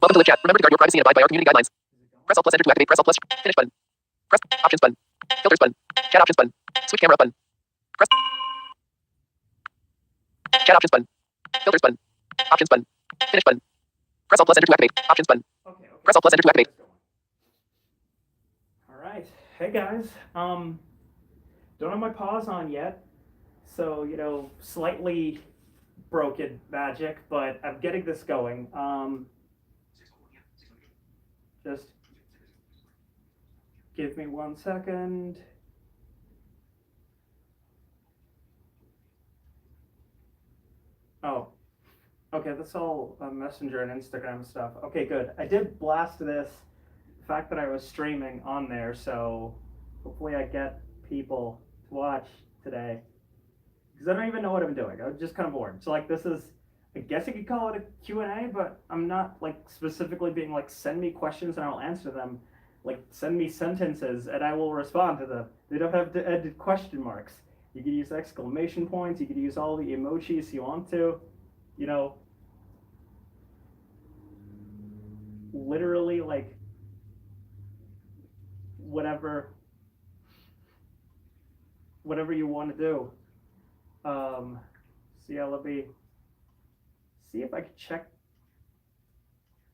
Welcome to live chat. Remember to guard your privacy and abide by our community guidelines. Press Alt plus enter to activate. Press Alt plus finish button. Press options button. Filters button. Chat options button. Switch camera up button. Press chat options button. Filters button. Options button. Finish button. Press Alt plus enter to activate. Options button. Okay. Press Alt plus enter to activate. All right. Hey guys. Don't have my pause on yet, so slightly broken magic, but I'm getting this going. Just give me 1 second. Oh, okay, that's all Messenger and Instagram stuff. Okay, good. I did blast this, the fact that I was streaming on there, so hopefully I get people to watch today. Because I don't even know what I'm doing. I'm just kind of bored. So this is, I guess you could call it a Q&A, but I'm not specifically being send me questions and I'll answer them. Send me sentences and I will respond to them. They don't have to edit question marks. You could use exclamation points. You could use all the emojis you want to. Literally whatever you want to do. So yeah, let me see if I could check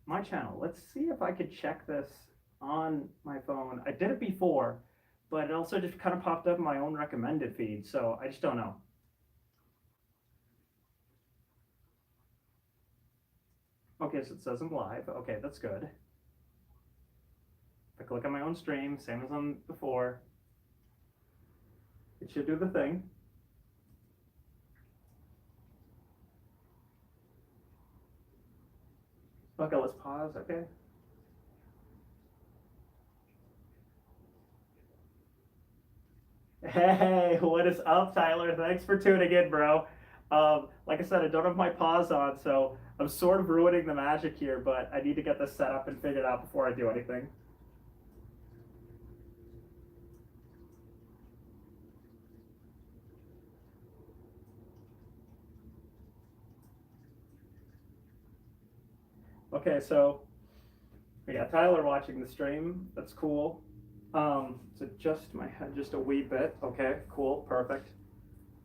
my channel. Let's see if I could check this on my phone. I did it before, but it also just kind of popped up in my own recommended feed, so I just don't know. Okay, so it says I'm live. Okay, that's good. If I click on my own stream, same as on before, it should do the thing. Okay, let's pause, okay. Hey, what is up, Tyler? Thanks for tuning in, bro. Like I said, I don't have my pause on, so I'm sort of ruining the magic here, but I need to get this set up and figured out before I do anything. Okay, so we got Tyler watching the stream. That's cool. So adjust my head just a wee bit. Okay, cool, perfect.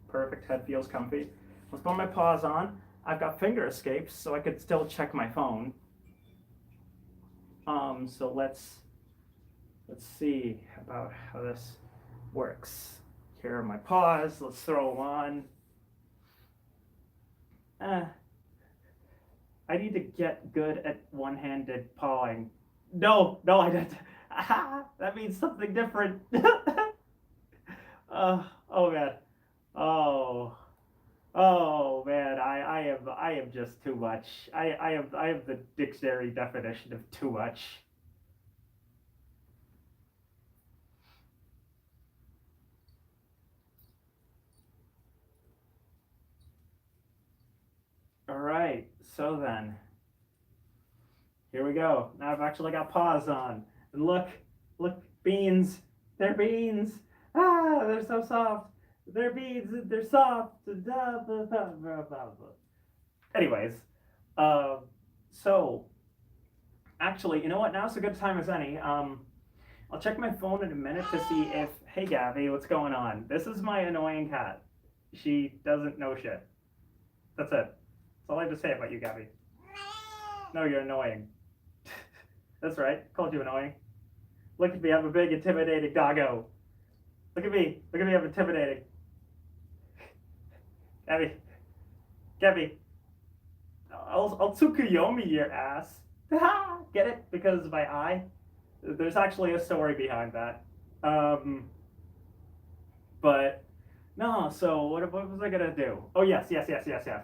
Perfect, head feels comfy. Let's put my paws on. I've got finger escapes, so I could still check my phone. So let's see about how this works. Here are my paws. Let's throw them on. I need to get good at one-handed pawing. No, I didn't. That means something different. Oh man. Oh man. I am just too much. I have the dictionary definition of too much. All right. So then, here we go. Now I've actually got paws on. And look, beans. They're beans. They're so soft. They're beans. They're soft. Anyways, so actually, you know what? Now's a good time as any. I'll check my phone in a minute to see if, hey Gabby, what's going on? This is my annoying cat. She doesn't know shit. That's it. That's all I have to say about you, Gabby. No, you're annoying. That's right. Called you annoying. Look at me. I'm a big, intimidating doggo. Look at me. I'm intimidating. Gabby. I'll Tsukuyomi your ass. Get it? Because of my eye? There's actually a story behind that. But no, so what was I gonna do? Oh yes.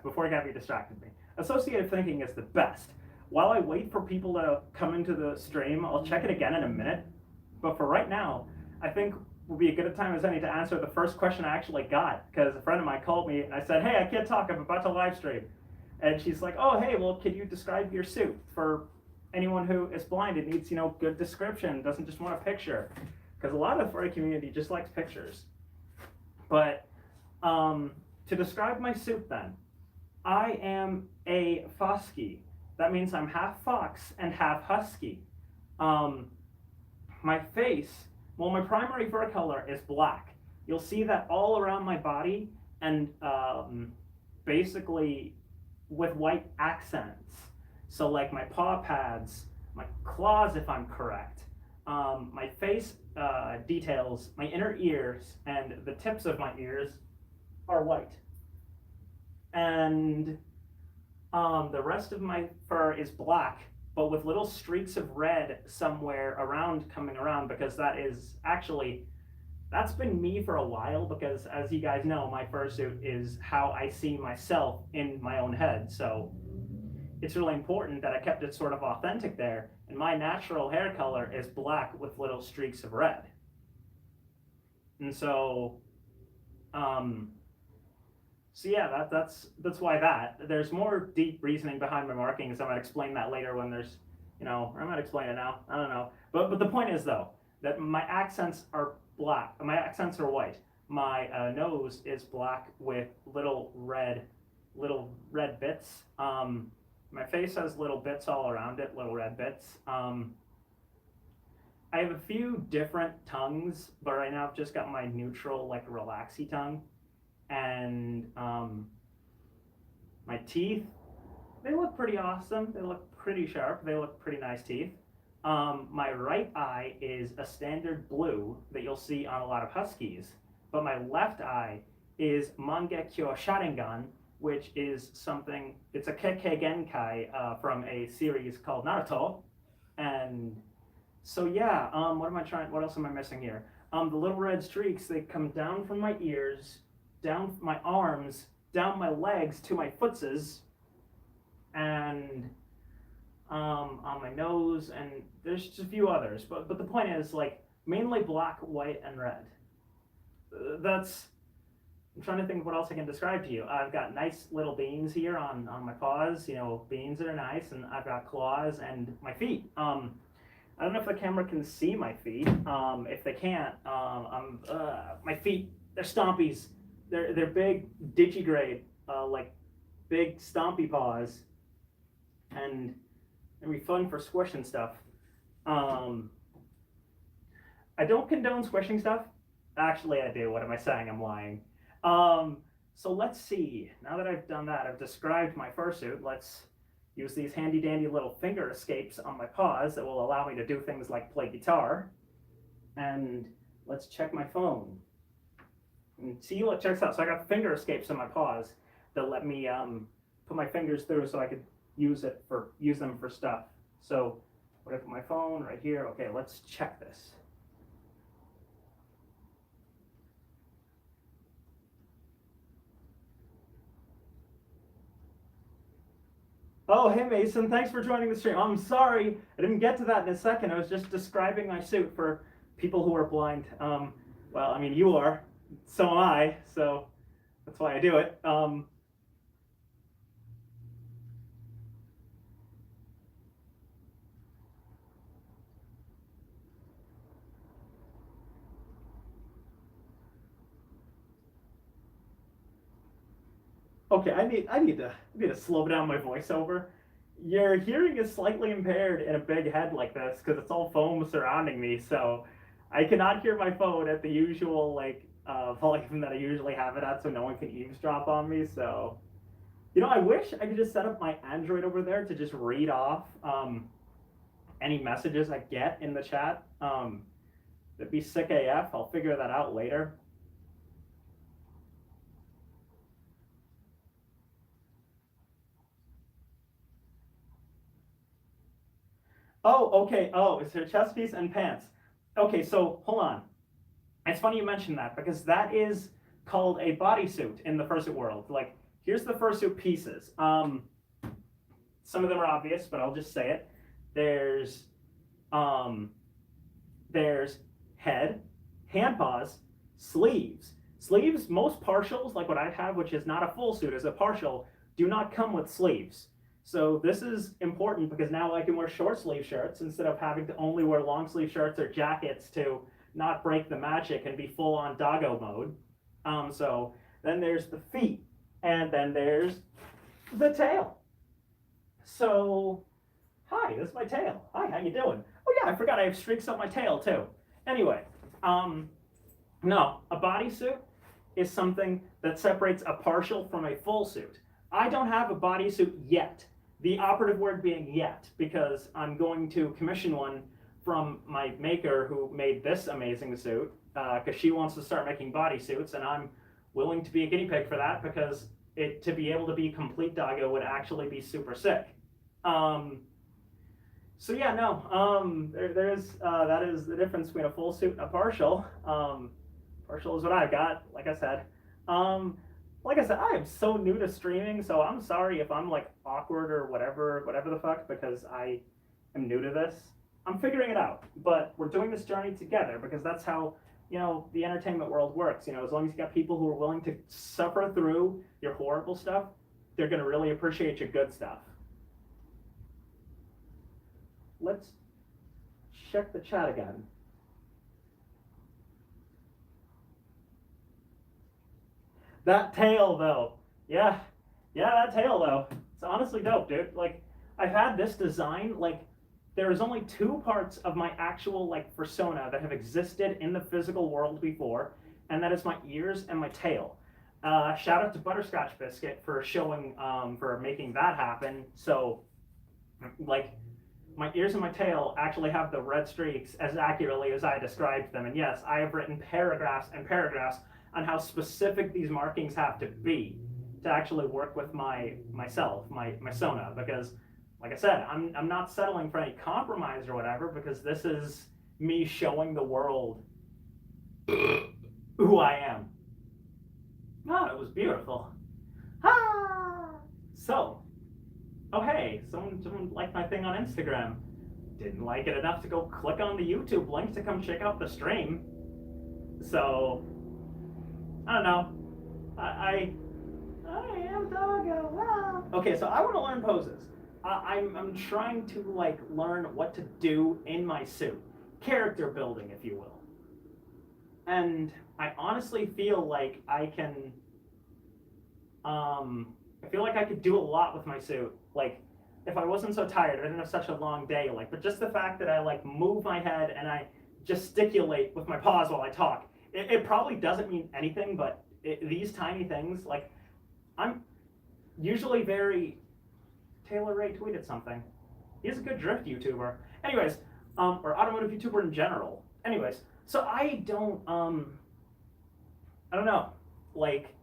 Before Gabby distracted me. Associative thinking is the best. While I wait for people to come into the stream, I'll check it again in a minute. But for right now, I think will be a good time as any to answer the first question I actually got, because a friend of mine called me and I said, hey, I can't talk, I'm about to live stream. And she's like, oh, hey, well, can you describe your suit? For anyone who is blind, it needs, good description, doesn't just want a picture. Because a lot of the furry community just likes pictures. But to describe my suit then, I am a Fosky. That means I'm half fox and half husky. Um, my face, well, my primary fur color is black. You'll see that all around my body and basically with white accents. So, like my paw pads, my claws, if I'm correct, my face details, my inner ears, and the tips of my ears are white. And the rest of my fur is black, but with little streaks of red somewhere around coming around, because that is actually, that's been me for a while, because as you guys know, my fursuit is how I see myself in my own head. So it's really important that I kept it sort of authentic there. And my natural hair color is black with little streaks of red. And so, so yeah, that's why that. There's more deep reasoning behind my markings. I might explain that later when there's, or I might explain it now. I don't know. But the point is though that my accents are black. My accents are white. My nose is black with little red bits. My face has little bits all around it, little red bits. I have a few different tongues, but right now I've just got my neutral, like relaxy tongue. And my teeth, they look pretty awesome. They look pretty sharp. They look pretty nice teeth. My right eye is a standard blue that you'll see on a lot of huskies, but my left eye is Mangekyo Sharingan, which is something, it's a Kekkei Genkai from a series called Naruto. And so yeah, what else am I missing here? The little red streaks, they come down from my ears, down my arms, down my legs to my footses, and on my nose, and there's just a few others. But the point is, like, mainly black, white, and red. I'm trying to think of what else I can describe to you. I've got nice little beans here on my paws, beans that are nice, and I've got claws and my feet. I don't know if the camera can see my feet. If they can't, my feet, they're stompies. They're big digigrade, like big stompy paws, and it'd be fun for squishing stuff. I don't condone squishing stuff. Actually, I do. What am I saying? I'm lying. So let's see. Now that I've done that, I've described my fursuit. Let's use these handy dandy little finger escapes on my paws that will allow me to do things like play guitar. And let's check my phone. And see what checks out. So I got finger escapes on my paws that let me put my fingers through so I could use them for stuff. So what I put my phone right here. Okay, let's check this. Oh, hey Mason, thanks for joining the stream. I'm sorry, I didn't get to that in a second. I was just describing my suit for people who are blind. Well, I mean, you are, so am I, so that's why I do it. Okay, I need to slow down my voiceover. Your hearing is slightly impaired in a big head like this because it's all foam surrounding me, so I cannot hear my phone at the usual volume that I usually have it at, so no one can eavesdrop on me. So, I wish I could just set up my Android over there to just read off any messages I get in the chat. That'd be sick AF. I'll figure that out later. Oh, okay. Oh, it's her chest piece and pants. Okay, so hold on. It's funny you mentioned that because that is called a bodysuit in the fursuit world. Like, here's the fursuit pieces. Some of them are obvious, but I'll just say it. There's head, hand paws, sleeves. Sleeves, most partials, like what I have, which is not a full suit, is a partial, do not come with sleeves. So this is important because now I can wear short sleeve shirts instead of having to only wear long sleeve shirts or jackets to not break the magic and be full on doggo mode. So then there's the feet, and then there's the tail. So, hi, this is my tail. Hi, how you doing? Oh yeah, I forgot I have streaks up my tail too. Anyway, um, no, a bodysuit is something that separates a partial from a full suit. I don't have a bodysuit yet. The operative word being yet, because I'm going to commission one from my maker who made this amazing suit, because she wants to start making bodysuits, and I'm willing to be a guinea pig for that because to be able to be complete doggo would actually be super sick. Um, so yeah, no, there's that is the difference between a full suit and a partial. Partial is what I've got, like I said. Um, like I said, I am so new to streaming, so I'm sorry if I'm like awkward or whatever the fuck, because I am new to this. I'm figuring it out, but we're doing this journey together because that's how the entertainment world works. As long as you got people who are willing to suffer through your horrible stuff, they're gonna really appreciate your good stuff. Let's check the chat again. That tail though, yeah, that tail though. It's honestly dope, dude. Like, I've had this design. Like, there is only two parts of my actual like persona that have existed in the physical world before, and that is my ears and my tail. Shout out to Butterscotch Biscuit for for making that happen. So, like, my ears and my tail actually have the red streaks as accurately as I described them. And yes, I have written paragraphs and paragraphs on how specific these markings have to be to actually work with my sona, because like I said, I'm not settling for any compromise or whatever, because this is me showing the world who I am. Oh, it was beautiful. Ah! So, oh hey, someone liked my thing on Instagram. Didn't like it enough to go click on the YouTube link to come check out the stream. So, I don't know. I am doggo. Ah. Okay, so I want to learn poses. I'm trying to like learn what to do in my suit, character building, if you will. And I honestly feel like I can. I feel like I could do a lot with my suit. Like, if I wasn't so tired, I didn't have such a long day. Like, but just the fact that I like move my head and I gesticulate with my paws while I talk, it probably doesn't mean anything. But these tiny things, like, I'm usually very. Taylor Ray tweeted something. He's a good drift YouTuber. Anyways, or automotive YouTuber in general. Anyways, so I don't know. Like,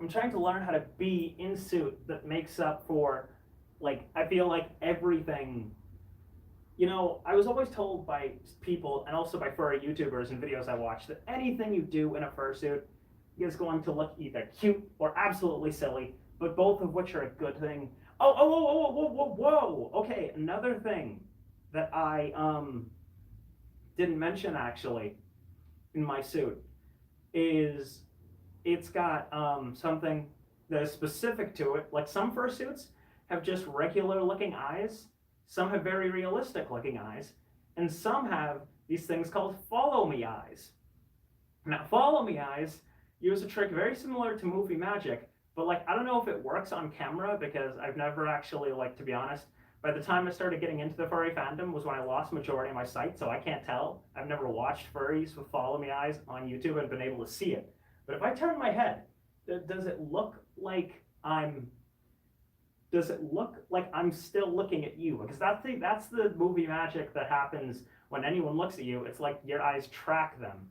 I'm trying to learn how to be in suit that makes up for, like, I feel like everything. I was always told by people and also by furry YouTubers and videos I watch that anything you do in a fursuit is going to look either cute or absolutely silly, but both of which are a good thing. Whoa. Okay, another thing that I didn't mention actually in my suit is it's got something that is specific to it. Like, some fursuits have just regular looking eyes, some have very realistic looking eyes, and some have these things called follow me eyes. Now, follow me eyes use a trick very similar to movie magic, but like, I don't know if it works on camera because I've never actually, like, to be honest, by the time I started getting into the furry fandom was when I lost majority of my sight, so I can't tell. I've never watched furries with follow me eyes on YouTube and been able to see it. But if I turn my head, does it look like I'm still looking at you? Because that's the movie magic that happens when anyone looks at you. It's like your eyes track them.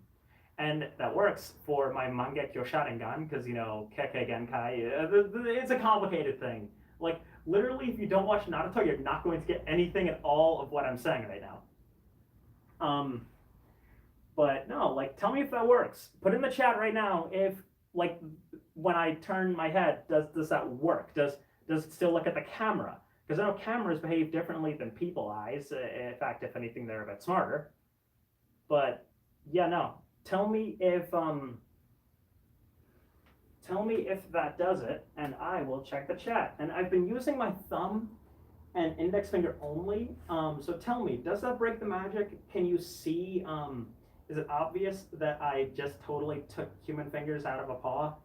And that works for my Mangekyo Sharingan, because, Kekkei Genkai, it's a complicated thing. Like, literally, if you don't watch Naruto, you're not going to get anything at all of what I'm saying right now. But no, like, tell me if that works. Put in the chat right now if, like, when I turn my head, does that work? Does it still look at the camera? Because I know cameras behave differently than people eyes. In fact, if anything, they're a bit smarter. But yeah, no. Tell me if that does it, and I will check the chat. And I've been using my thumb and index finger only. So tell me, does that break the magic? Can you see? Is it obvious that I just totally took human fingers out of a paw?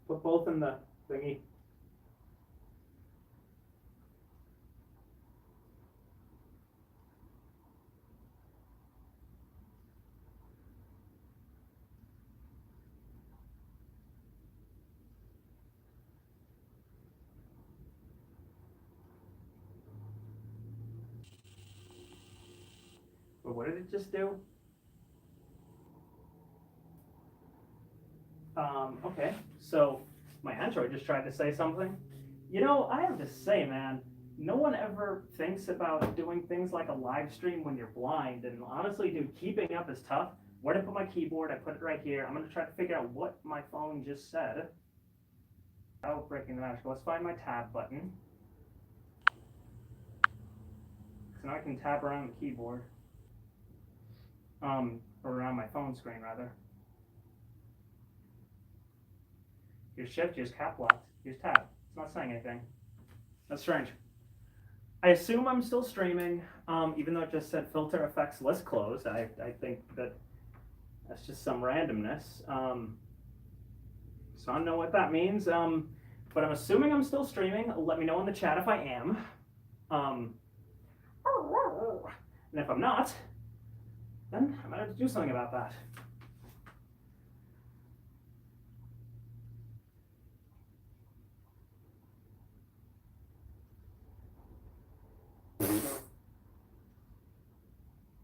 Put both in the thingy. But what did it just do? Okay, so my Android just tried to say something. You know, I have to say, man, no one ever thinks about doing things like a live stream when you're blind. And honestly, dude, keeping up is tough. Where to put my keyboard? I put it right here. I'm going to try to figure out what my phone just said. Oh, breaking the magic. Let's find my tab button. So now I can tab around the keyboard. Or around my phone screen, rather. Here's shift, here's cap lock, here's tab. It's not saying anything. That's strange. I assume I'm still streaming, even though it just said filter effects list closed. I think that's just some randomness. So I don't know what that means, but I'm assuming I'm still streaming. Let me know in the chat if I am. And if I'm not, then I might have to do something about that.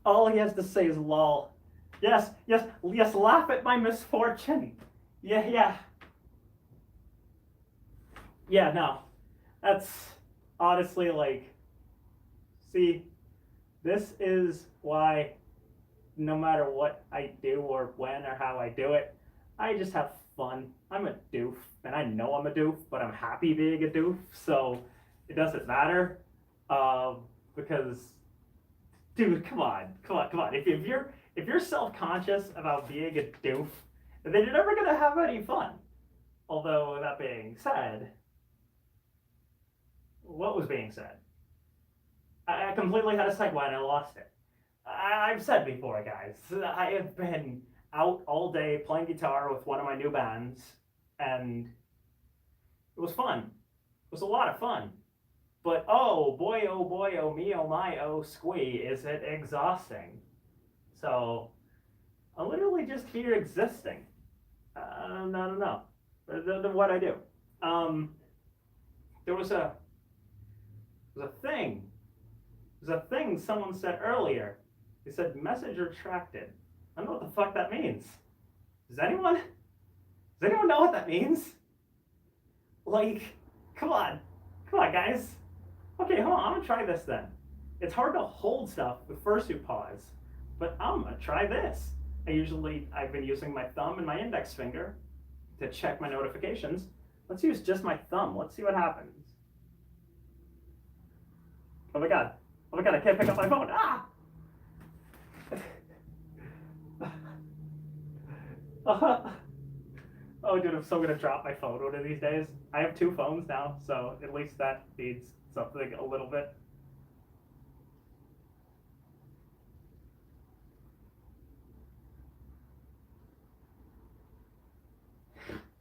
All he has to say is lol. Yes, yes, yes, laugh at my misfortune. Yeah. Yeah, no. That's honestly like, see, this is why no matter what I do or when or how I do it, I just have fun. I'm a doof, and I know I'm a doof, but I'm happy being a doof, so it doesn't matter. Because, dude, come on. If you're self-conscious about being a doof, then you're never gonna have any fun. Although that being said, what was being said? I completely had a segue and I lost it. I've said before, guys, I have been out all day playing guitar with one of my new bands, and it was fun. It was a lot of fun. But oh boy, oh me, oh my, oh squee, is it exhausting. So I'm literally just here existing. I don't know. What I do. There was a thing. There's a thing someone said earlier. They said message retracted. I don't know what the fuck that means. Does anyone know what that means? Like, come on, guys. Okay, hold on. I'm gonna try this then. It's hard to hold stuff with Fursuit pause, but I'm gonna try this. I've been using my thumb and my index finger to check my notifications. Let's use just my thumb. Let's see what happens. Oh my god, I can't pick up my phone. Ah! Oh, dude, I'm so gonna drop my phone one of these days. I have 2 phones now, so at least that needs something a little bit.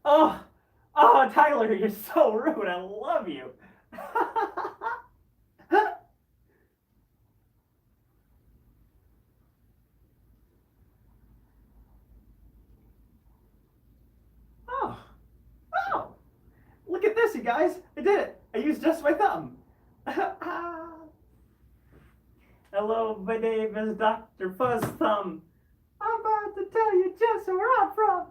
Oh, Tyler, you're so rude. I love you. Oh, look at this, you guys. I did it. I used just my thumb. Hello, my name is Dr. Fuzz Thumb. I'm about to tell you just where I'm from.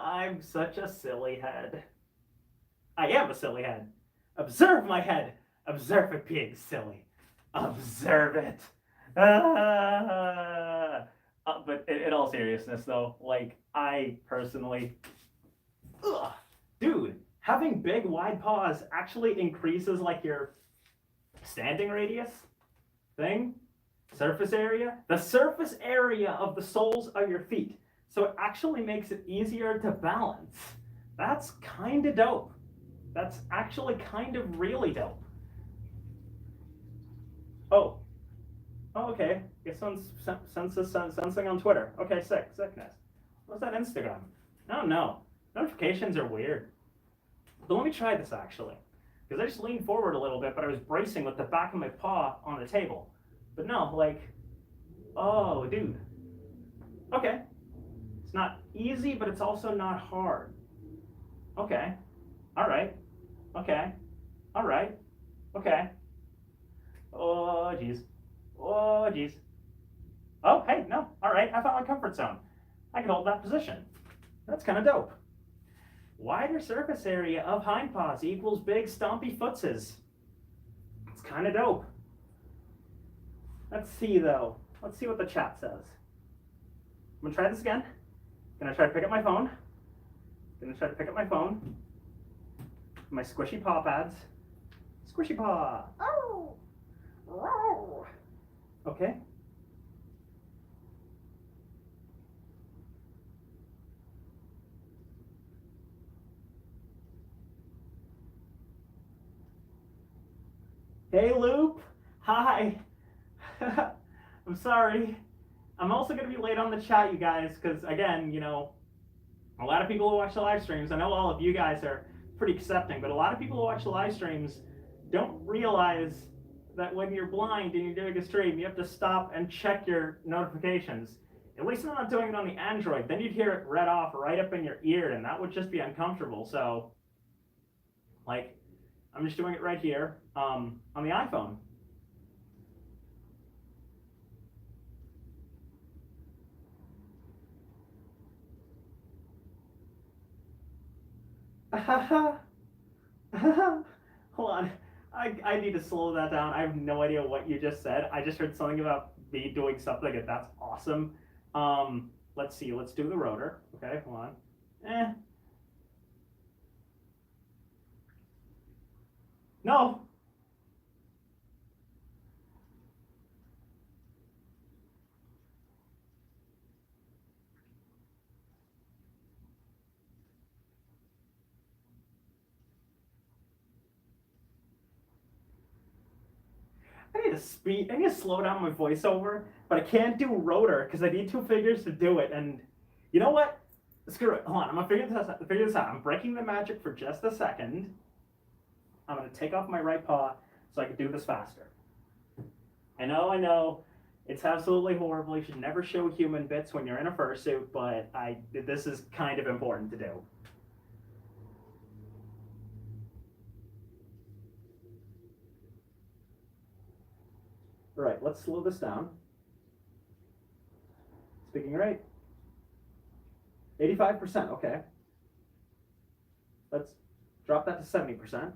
I'm such a silly head. I am a silly head. Observe my head. Observe it being silly. Observe it. But in all seriousness, though, like, I personally, dude, having big wide paws actually increases like your standing radius thing, surface area, the surface area of the soles of your feet. So it actually makes it easier to balance. That's kind of dope. That's actually kind of really dope. Oh, okay. Guess someone's sensing on Twitter. Okay, sickness. What's that Instagram? I don't know. Notifications are weird. But let me try this actually. Because I just leaned forward a little bit, but I was bracing with the back of my paw on the table. But no, like, oh, dude. Okay. It's not easy, but it's also not hard. Okay. All right. Okay. All right. Okay. Oh, jeez. Oh, jeez. Oh, hey, no. All right, I found my comfort zone. I can hold that position. That's kind of dope. Wider surface area of hind paws equals big stompy footses. It's kind of dope. Let's see, though. Let's see what the chat says. I'm going to try this again. Gonna try to pick up my phone. My squishy paw pads. Squishy paw. Oh. Oh. Okay. Hey, Loop. Hi. I'm sorry. I'm also going to be late on the chat, you guys, because, again, a lot of people who watch the live streams, I know all of you guys are pretty accepting, but a lot of people who watch the live streams don't realize that when you're blind and you're doing a stream, you have to stop and check your notifications. At least I'm not doing it on the Android. Then you'd hear it read off right up in your ear, and that would just be uncomfortable. So, I'm just doing it right here on the iPhone. Hold on. I need to slow that down. I have no idea what you just said. I just heard something about me doing something, and that's awesome. Let's see. Let's do the rotor. Okay, hold on. No. I need to slow down my voiceover, but I can't do rotor because I need two fingers to do it. And you know what? Screw it. Hold on. I'm gonna figure this out. I'm breaking the magic for just a second. I'm gonna take off my right paw so I can do this faster. I know. It's absolutely horrible. You should never show human bits when you're in a fursuit, but this is kind of important to do. All right, let's slow this down. Speaking right. 85%, okay. Let's drop that to 70%.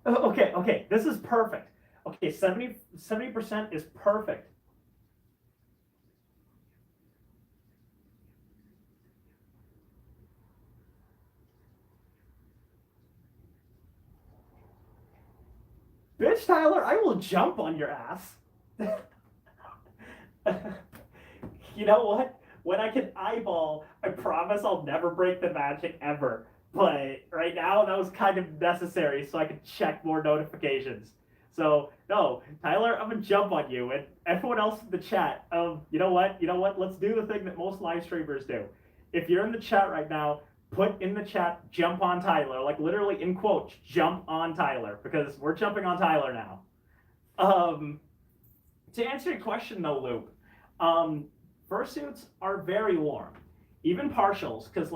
Oh, okay, this is perfect. Okay, 70% is perfect. Bitch, Tyler, I will jump on your ass. You know what? When I can eyeball, I promise I'll never break the magic ever. But right now, that was kind of necessary so I could check more notifications. So, no, Tyler, I'm going to jump on you. And everyone else in the chat, you know what? Let's do the thing that most live streamers do. If you're in the chat right now, put in the chat, jump on Tyler. Like, literally, in quotes, jump on Tyler. Because we're jumping on Tyler now. To answer your question, though, Luke, fursuits are very warm. Even partials, because,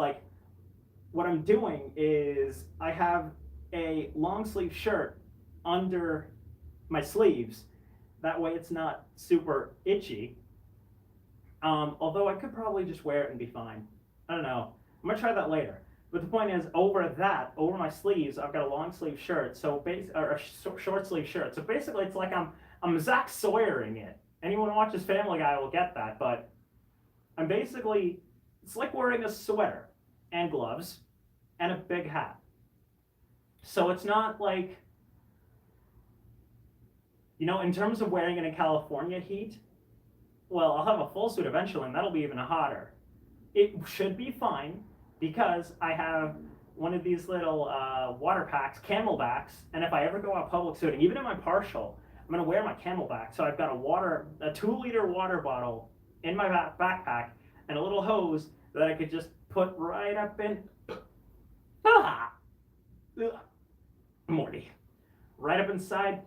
what I'm doing is I have a long sleeve shirt under my sleeves. That way it's not super itchy. Although I could probably just wear it and be fine. I don't know. I'm gonna try that later. But the point is, over my sleeves, I've got a long sleeve shirt, or a short sleeve shirt. So basically, it's like I'm Zach Sawyering it. Anyone who watches Family Guy will get that. But it's like wearing a sweater and gloves and a big hat. So it's not like, in terms of wearing it in California heat, well, I'll have a full suit eventually, and that'll be even hotter. It should be fine because I have one of these little water packs, Camelbacks, and if I ever go out public suiting, even in my partial, I'm going to wear my Camelback. So I've got a 2-liter water bottle in my backpack and a little hose that I could just put right up in. Ugh. Morty. Right up inside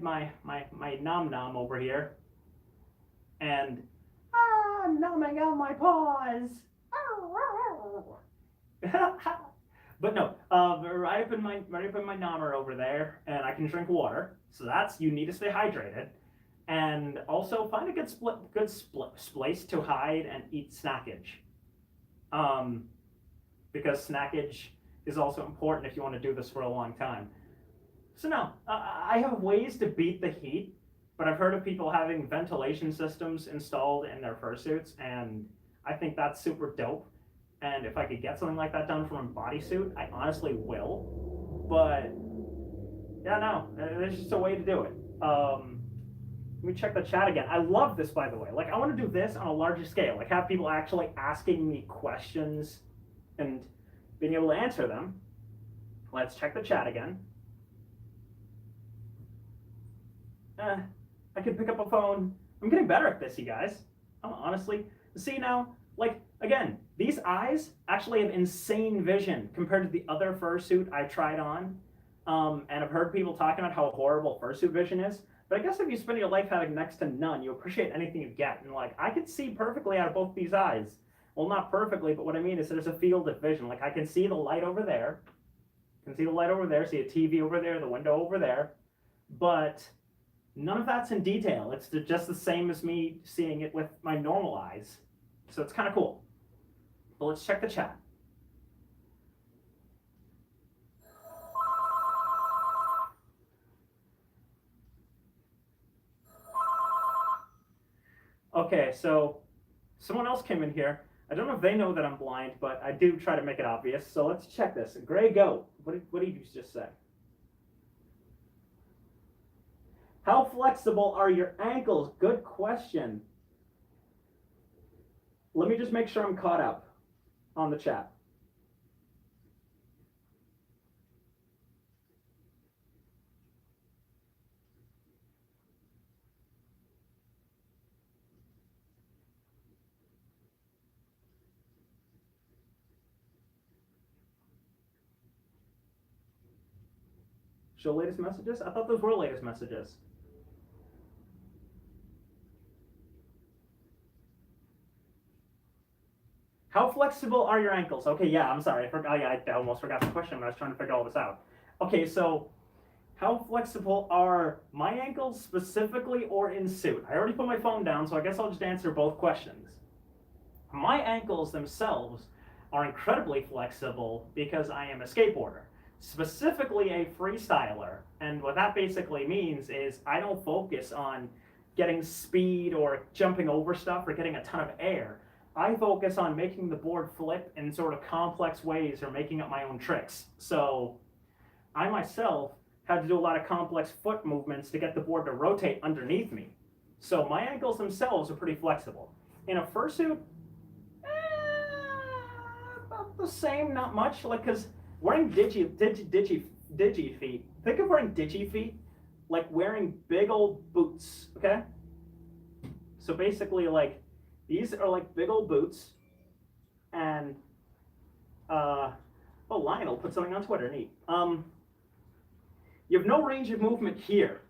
my nom nom over here, and I'm numbing out my paws. But no, right up in my nommer over there, and I can drink water. So that's you need to stay hydrated, and also find a good place to hide and eat snackage. Um, because snackage is also important if you want to do this for a long time. So no, I have ways to beat the heat, but I've heard of people having ventilation systems installed in their fursuits, and I think that's super dope. And if I could get something like that done from a bodysuit, I honestly will. But yeah, no, there's just a way to do it. Let me check the chat again. I love this, by the way. Like, I want to do this on a larger scale. Like, have people actually asking me questions and being able to answer them. Let's check the chat again. I can pick up a phone. I'm getting better at this, you guys. Honestly. See now, like, again, these eyes actually have insane vision compared to the other fursuit I tried on. And I've heard people talking about how horrible fursuit vision is. But I guess if you spend your life having next to none, you appreciate anything you get. And, like, I can see perfectly out of both these eyes. Well, not perfectly, but what I mean is there's a field of vision. Like, I can see the light over there. I can see the light over there, see a TV over there, the window over there. But none of that's in detail. It's just the same as me seeing it with my normal eyes. So it's kind of cool. But let's check the chat. Okay, so someone else came in here. I don't know if they know that I'm blind, but I do try to make it obvious. So let's check this. Gray Goat, what did you just say? How flexible are your ankles? Good question. Let me just make sure I'm caught up on the chat. Show latest messages? I thought those were latest messages. How flexible are your ankles? Okay, yeah, I'm sorry. I almost forgot the question when I was trying to figure all this out. Okay, so how flexible are my ankles specifically or in suit? I already put my phone down, so I guess I'll just answer both questions. My ankles themselves are incredibly flexible because I am a skateboarder, specifically a freestyler. And what that basically means is I don't focus on getting speed or jumping over stuff or getting a ton of air. I focus on making the board flip in sort of complex ways or making up my own tricks. So I myself had to do a lot of complex foot movements to get the board to rotate underneath me. So my ankles themselves are pretty flexible. In a fursuit, about the same, not much. Like, because wearing digi feet, think of wearing digi feet like wearing big old boots, okay? So basically, like, these are like big old boots, and oh, Lionel put something on Twitter, neat. You have no range of movement here,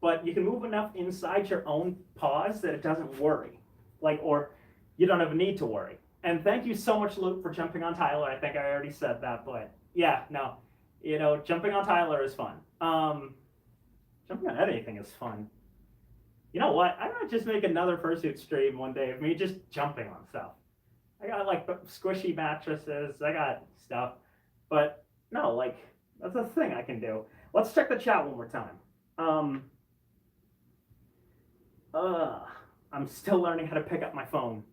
but you can move enough inside your own paws that it doesn't worry, like, or you don't have a need to worry. And thank you so much, Luke, for jumping on Tyler. I think I already said that, but yeah, no, you know, jumping on Tyler is fun. Jumping on anything is fun. You know what? I'm gonna just make another fursuit stream one day of me just jumping on stuff. I got like squishy mattresses. I got stuff, but no, like that's a thing I can do. Let's check the chat one more time. I'm still learning how to pick up my phone.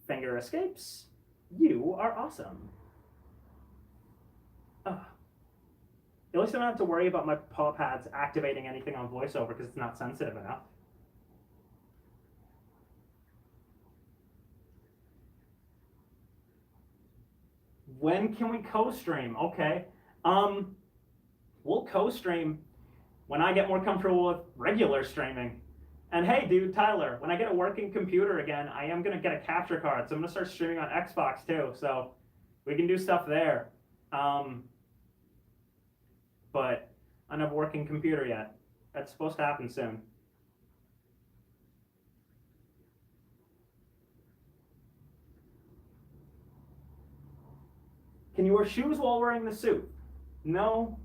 Finger escapes. You are awesome. At least I don't have to worry about my paw pads activating anything on VoiceOver because it's not sensitive enough. When can we co-stream? Okay. We'll co-stream when I get more comfortable with regular streaming. And hey, dude, Tyler, when I get a working computer again, I am going to get a capture card. So I'm going to start streaming on Xbox too. So We can do stuff there. Um, but I don't have a working computer yet. That's supposed to happen soon. Can you wear shoes while wearing the suit? No.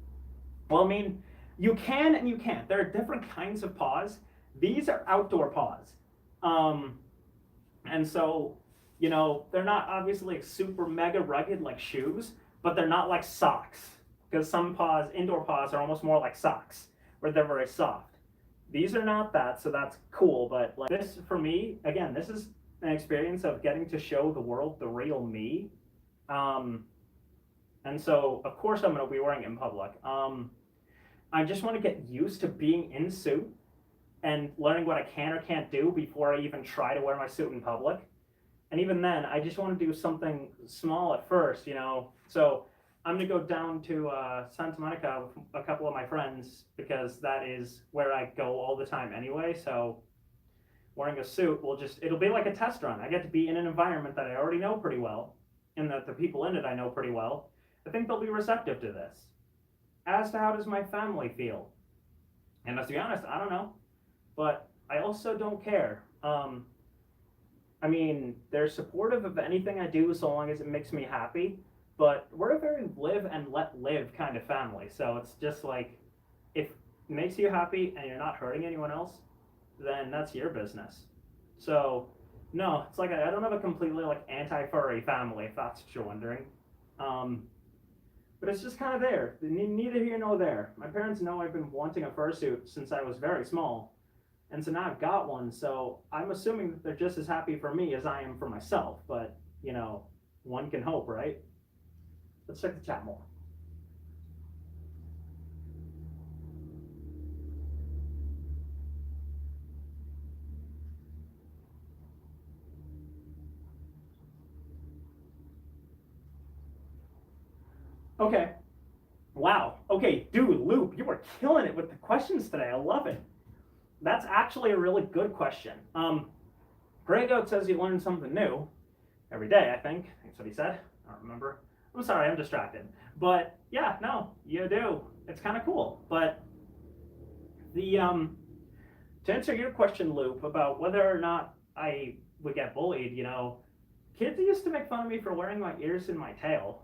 Well, I mean, you can and you can't. There are different kinds of paws. These are outdoor paws. Um, and so, they're not obviously like super mega rugged like shoes, but they're not like socks. Because some paws, indoor paws, are almost more like socks, where they're very soft. These are not that, so that's cool. But like this, for me, again, this is an experience of getting to show the world the real me. Um, and so, of course, I'm going to be wearing it in public. I just want to get used to being in suit and learning what I can or can't do before I even try to wear my suit in public. And even then, I just want to do something small at first. So I'm going to go down to Santa Monica with a couple of my friends because that is where I go all the time anyway. So wearing a suit it'll be like a test run. I get to be in an environment that I already know pretty well and that the people in it I know pretty well. I think they'll be receptive to this. As to how does my family feel? And let's be honest, I don't know. But I also don't care. I mean, they're supportive of anything I do so long as it makes me happy. But we're a very live and let live kind of family. So it's just like, if it makes you happy and you're not hurting anyone else, then that's your business. So, no, it's like I don't have a completely like anti-furry family, if that's what you're wondering. But it's just kind of there. Neither here nor there. My parents know I've been wanting a fursuit since I was very small. And so now I've got one. So I'm assuming that they're just as happy for me as I am for myself. But, one can hope, right? Let's check the chat more. Okay. Wow. Okay, dude, Loop, you were killing it with the questions today. I love it. That's actually a really good question. Grey Goat says you learn something new every day, I think. That's what he said. I don't remember. I'm sorry, I'm distracted. But yeah, no, you do. It's kind of cool. But the to answer your question, Loop, about whether or not I would get bullied, kids used to make fun of me for wearing my ears in my tail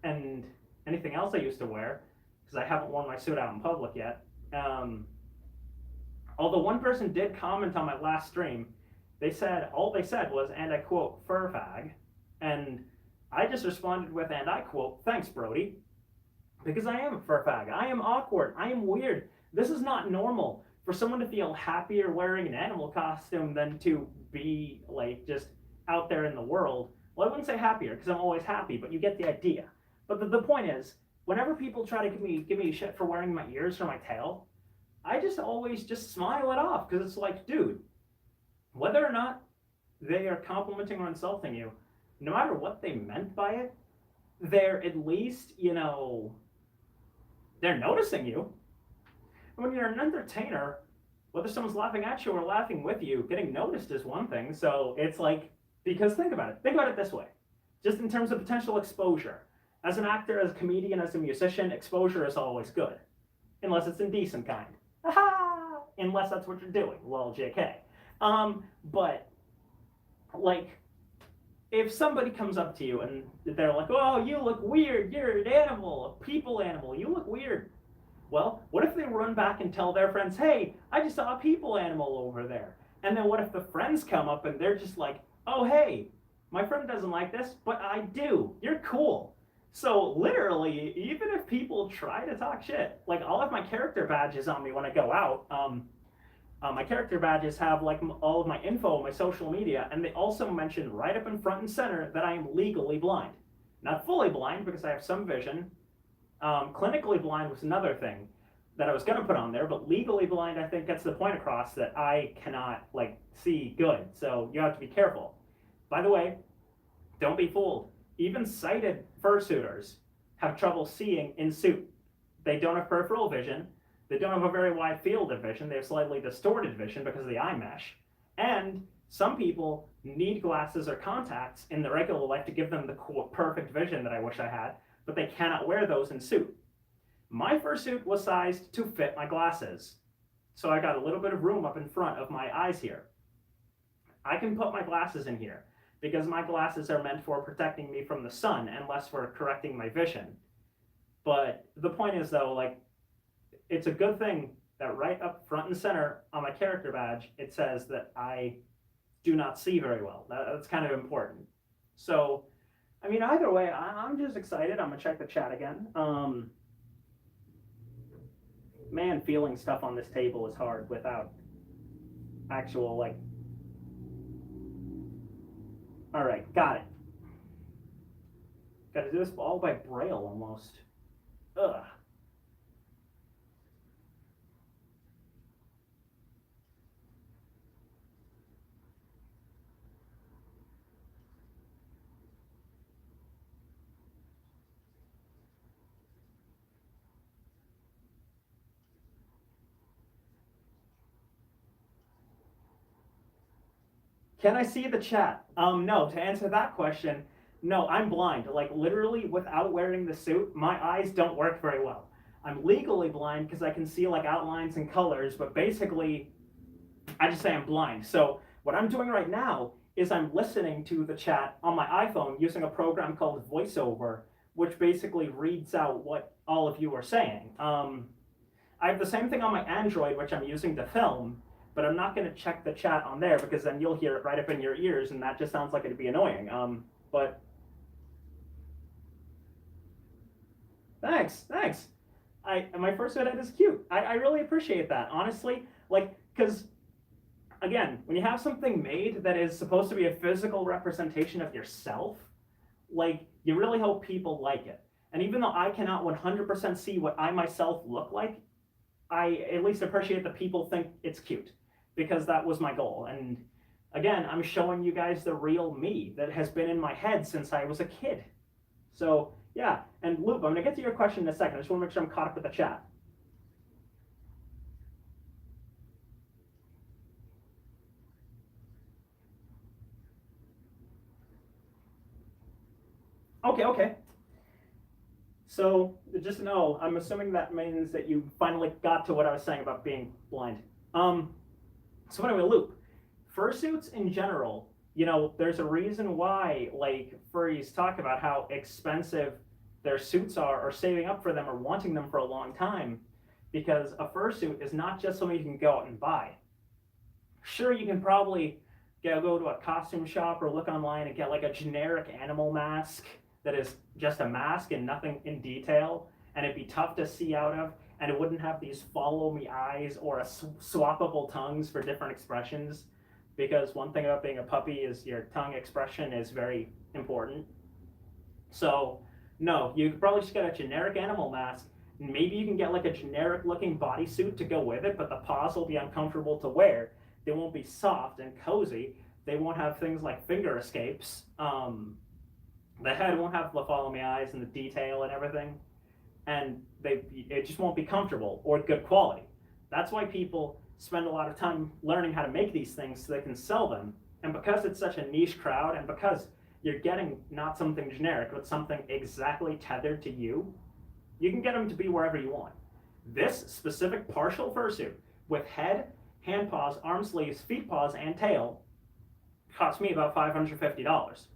and anything else I used to wear because I haven't worn my suit out in public yet. Although one person did comment on my last stream, all they said was, and I quote, fur fag. And I just responded with, and I quote, thanks, Brody. Because I am a fur fag. I am awkward. I am weird. This is not normal for someone to feel happier wearing an animal costume than to be like just out there in the world. Well, I wouldn't say happier because I'm always happy, but you get the idea. But the point is, whenever people try to give me shit for wearing my ears or my tail, I just always just smile it off because it's like, dude, whether or not they are complimenting or insulting you, no matter what they meant by it, they're at least, they're noticing you. And when you're an entertainer, whether someone's laughing at you or laughing with you, getting noticed is one thing. So it's like, because think about it this way, just in terms of potential exposure. As an actor, as a comedian, as a musician, exposure is always good, unless it's indecent kind. Aha! Unless that's what you're doing. Well, JK. But like, if somebody comes up to you and they're like, "Oh, you look weird. You're an animal, a people animal. You look weird." Well, what if they run back and tell their friends, "Hey, I just saw a people animal over there." And then what if the friends come up and they're just like, "Oh, hey, my friend doesn't like this, but I do. You're cool." So literally, even if people try to talk shit, like I'll have my character badges on me when I go out. My character badges have like all of my info, my social media, and they also mention right up in front and center that I am legally blind. Not fully blind because I have some vision. Clinically blind was another thing that I was going to put on there, but legally blind I think gets the point across that I cannot like see good. So you have to be careful. By the way, don't be fooled. Even sighted fursuiters have trouble seeing in suit. They don't have peripheral vision. They don't have a very wide field of vision. They have slightly distorted vision because of the eye mesh. And Some people need glasses or contacts in their regular life to give them the perfect vision that I wish I had, but they cannot wear those in suit. My fursuit was sized to fit my glasses. So I got a little bit of room up in front of my eyes here. I can put my glasses in here because my glasses are meant for protecting me from the sun and less for correcting my vision. But the point is though, like, it's a good thing that right up front and center on my character badge, it says that I do not see very well. That's kind of important. So, I mean, either way, I'm just excited. I'm gonna check the chat again. Man, feeling stuff on this table is hard without actual, like... All right, got it. Gotta do this all by braille almost. Ugh. Can I see the chat? No, to answer that question, no, I'm blind. Like literally without wearing the suit, my eyes don't work very well. I'm legally blind because I can see like outlines and colors, but basically I just say I'm blind. So what I'm doing right now is I'm listening to the chat on my iPhone using a program called VoiceOver, which basically reads out what all of you are saying. I have the same thing on my Android, which I'm using to film, but I'm not going to check the chat on there because then you'll hear it right up in your ears, and that just sounds like it'd be annoying. But thanks. My first edit is cute. I really appreciate that, honestly. Like, because again, when you have something made that is supposed to be a physical representation of yourself, like, you really hope people like it. And even though I cannot 100% see what I myself look like, I at least appreciate that people think it's cute, because that was my goal. And again, I'm showing you guys the real me that has been in my head since I was a kid. So yeah, and Loop, I'm gonna get to your question in a second. I just wanna make sure I'm caught up with the chat. Okay. So just to know, I'm assuming that means that you finally got to what I was saying about being blind. So anyway, Loop, fursuits in general, you know, there's a reason why, like, furries talk about how expensive their suits are, or saving up for them, or wanting them for a long time, because a fursuit is not just something you can go out and buy. Sure, you can probably go to a costume shop or look online and get like a generic animal mask that is just a mask and nothing in detail, and it'd be tough to see out of, and it wouldn't have these follow me eyes or a swappable tongues for different expressions, because one thing about being a puppy is your tongue expression is very important. So no, you could probably just get a generic animal mask. Maybe you can get like a generic looking bodysuit to go with it, but the paws will be uncomfortable to wear. They won't be soft and cozy. They won't have things like finger escapes. The head won't have the follow me eyes and the detail and everything. And it just won't be comfortable or good quality. That's why people spend a lot of time learning how to make these things so they can sell them. And because it's such a niche crowd, and because you're getting not something generic, but something exactly tethered to you, you can get them to be wherever you want. This specific partial fursuit with head, hand paws, arm sleeves, feet paws, and tail cost me about $550.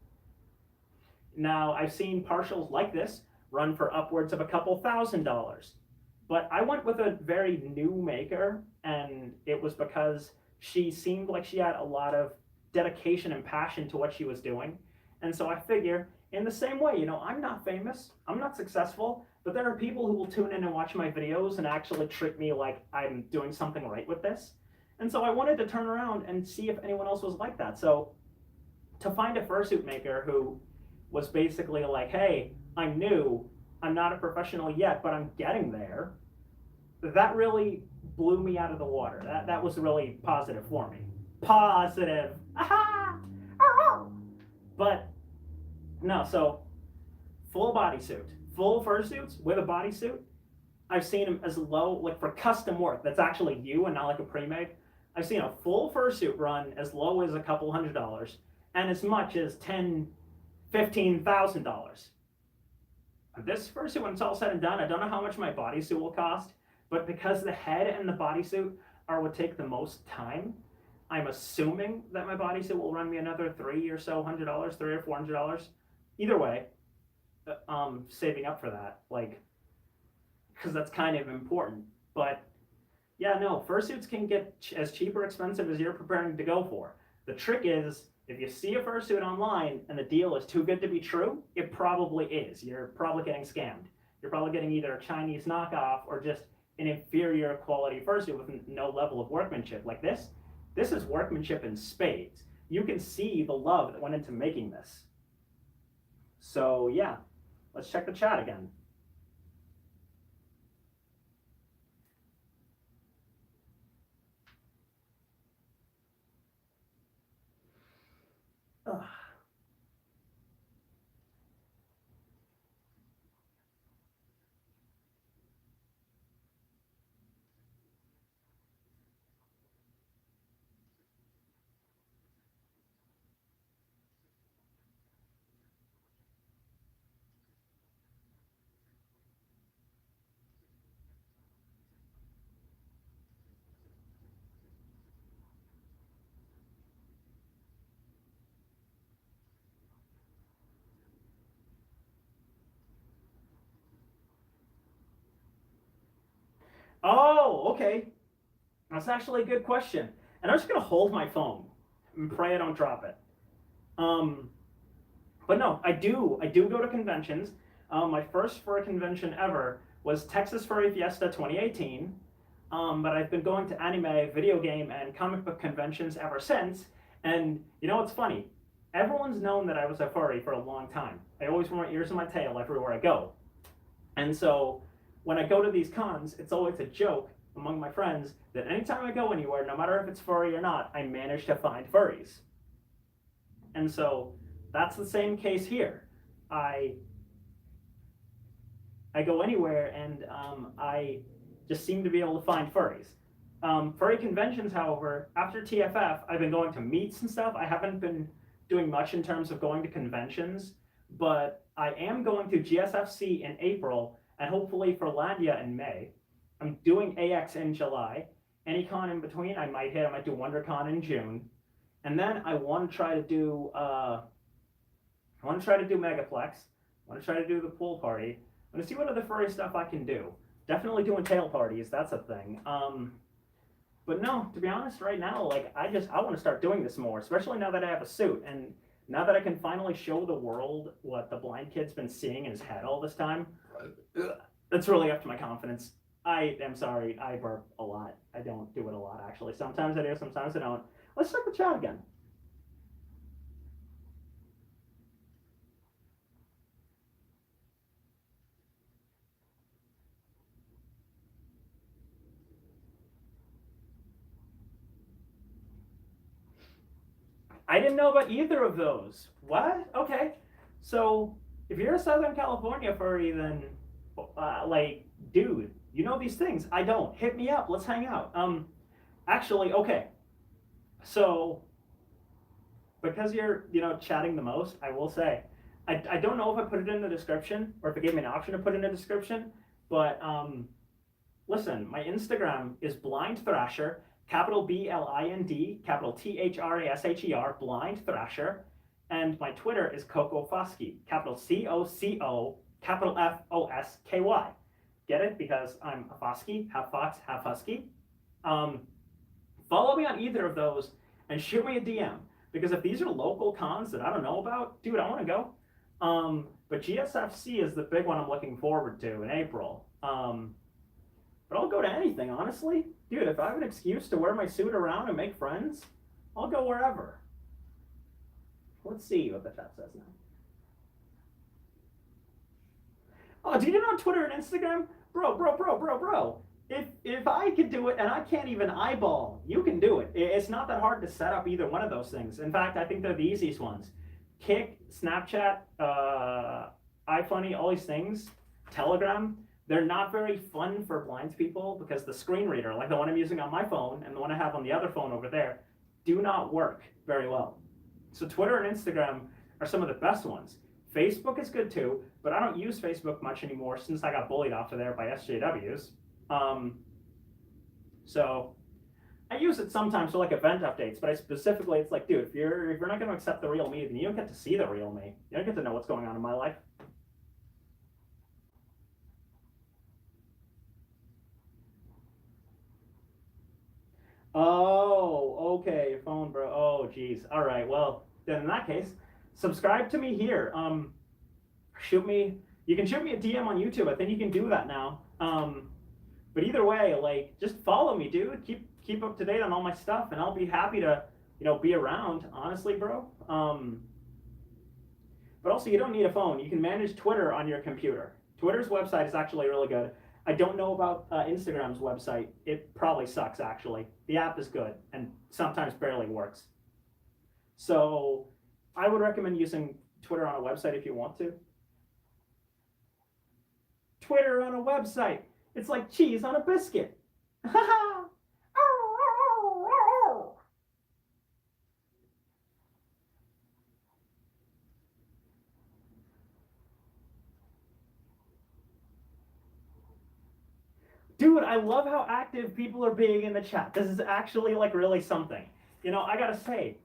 Now, I've seen partials like this run for upwards of a couple $1,000s. But I went with a very new maker, and it was because she seemed like she had a lot of dedication and passion to what she was doing. And so I figure, in the same way, you know, I'm not famous, I'm not successful, but there are people who will tune in and watch my videos and actually treat me like I'm doing something right with this. And so I wanted to turn around and see if anyone else was like that. So to find a fursuit maker who was basically like, hey, I'm new, I'm not a professional yet, but I'm getting there, that really blew me out of the water. That was really positive for me. Positive. Aha! But no, so full bodysuit, full fursuits with a bodysuit, I've seen them as low, like for custom work that's actually you and not like a pre-made, I've seen a full fursuit run as low as a couple $100 and as much as $10,000, $15,000. This fursuit, when it's all said and done, I don't know how much my bodysuit will cost, but because the head and the bodysuit are what take the most time, I'm assuming that my bodysuit will run me another $300 or so, $300 or $400. Either way, saving up for that, like, because that's kind of important. But yeah, no, fursuits can get as cheap or expensive as you're preparing to go for. The trick is, if you see a fursuit online and the deal is too good to be true, it probably is. You're probably getting scammed. You're probably getting either a Chinese knockoff or just an inferior quality fursuit with no level of workmanship. Like this is workmanship in spades. You can see the love that went into making this. So yeah, let's check the chat again. Ugh. Oh, okay. That's actually a good question. And I'm just gonna hold my phone and pray I don't drop it. Um, but no, I do go to conventions. My first furry convention ever was Texas Furry Fiesta 2018. But I've been going to anime, video game, and comic book conventions ever since. And you know what's funny? Everyone's known that I was a furry for a long time. I always wear my ears and my tail everywhere I go. And so when I go to these cons, it's always a joke among my friends that anytime I go anywhere, no matter if it's furry or not, I manage to find furries. And so that's the same case here. I I go anywhere and I just seem to be able to find furries. Furry conventions, however, after TFF, I've been going to meets and stuff. I haven't been doing much in terms of going to conventions, but I am going to GSFC in April and hopefully Furlandia in May. I'm doing AX in July. Any con in between, I might hit. I might do WonderCon in June, and then I want to try to do. I want to try to do Megaplex. I want to try to do the pool party. I'm gonna see what other furry stuff I can do. Definitely doing tail parties. That's a thing. But no, to be honest, right now, like I want to start doing this more, especially now that I have a suit and now that I can finally show the world what the blind kid's been seeing in his head all this time. That's really up to my confidence. I am sorry, I burp a lot. I don't do it a lot, actually. Sometimes I do, sometimes I don't. Let's check the chat again. I didn't know about either of those. What? Okay. So, if you're a Southern California furry, then, like, dude, you know these things. I don't. Hit me up. Let's hang out. Actually, okay. So, because you're, chatting the most, I will say, I don't know if I put it in the description or if it gave me an option to put it in the description, but listen, my Instagram is Blind Thrasher, capital BLIND, capital THRASHER, Blind Thrasher, and my Twitter is Coco Fosky, capital COCO, capital FOSKY. Get it? Because I'm a Fosky, half Fox, half Husky. Follow me on either of those and shoot me a DM. Because if these are local cons that I don't know about, dude, I want to go. But GSFC is the big one I'm looking forward to in April. But I'll go to anything, honestly. Dude, if I have an excuse to wear my suit around and make friends, I'll go wherever. Let's see what the chat says now. Oh, do you know Twitter and Instagram? Bro. If I could do it and I can't even eyeball, you can do it. It's not that hard to set up either one of those things. In fact, I think they're the easiest ones. Kick, Snapchat, iFunny, all these things, Telegram. They're not very fun for blind people because the screen reader, like the one I'm using on my phone and the one I have on the other phone over there, do not work very well. So Twitter and Instagram are some of the best ones. Facebook is good too, but I don't use Facebook much anymore since I got bullied off of there by SJWs. So I use it sometimes for like event updates, but I specifically, it's like, dude, if you're not going to accept the real me, then you don't get to see the real me. You don't get to know what's going on in my life. Oh, okay, phone, bro. Oh, geez. All right. Well, then in that case, subscribe to me here. Shoot me. You can shoot me a DM on YouTube. I think you can do that now. But either way, like, just follow me, dude. Keep up to date on all my stuff, and I'll be happy to, be around. Honestly, bro. But also, you don't need a phone. You can manage Twitter on your computer. Twitter's website is actually really good. I don't know about Instagram's website. It probably sucks, actually. The app is good and sometimes barely works. So I would recommend using Twitter on a website if you want to. Twitter on a website. It's like cheese on a biscuit. Dude, I love how active people are being in the chat. This is actually like really something. I gotta say,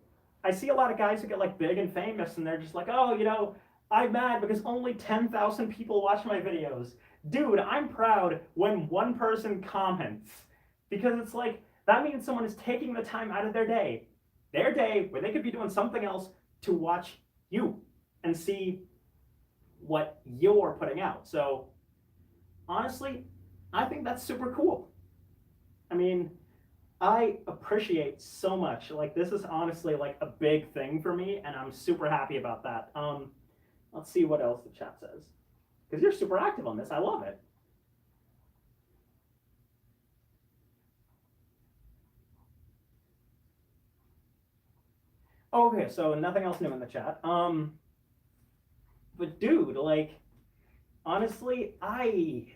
I see a lot of guys who get like big and famous and they're just like, oh, I'm mad because only 10,000 people watch my videos. Dude, I'm proud when one person comments because it's like, that means someone is taking the time out of their day where they could be doing something else to watch you and see what you're putting out. So honestly, I think that's super cool. I mean, I appreciate so much. Like, this is honestly like a big thing for me, and I'm super happy about that. Let's see what else the chat says. Because you're super active on this. I love it. Okay, so nothing else new in the chat. But dude, like, honestly, I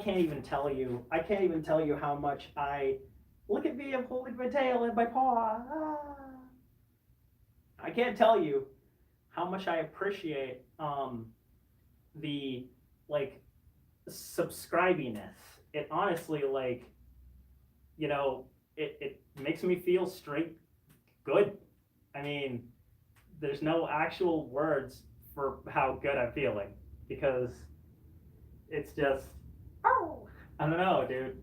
can't even tell you. I can't even tell you how much I look at me. I'm holding my tail and my paw. Ah. I can't tell you how much I appreciate the like subscribiness. It honestly it makes me feel straight good. I mean, there's no actual words for how good I'm feeling because it's just, oh, I don't know, dude.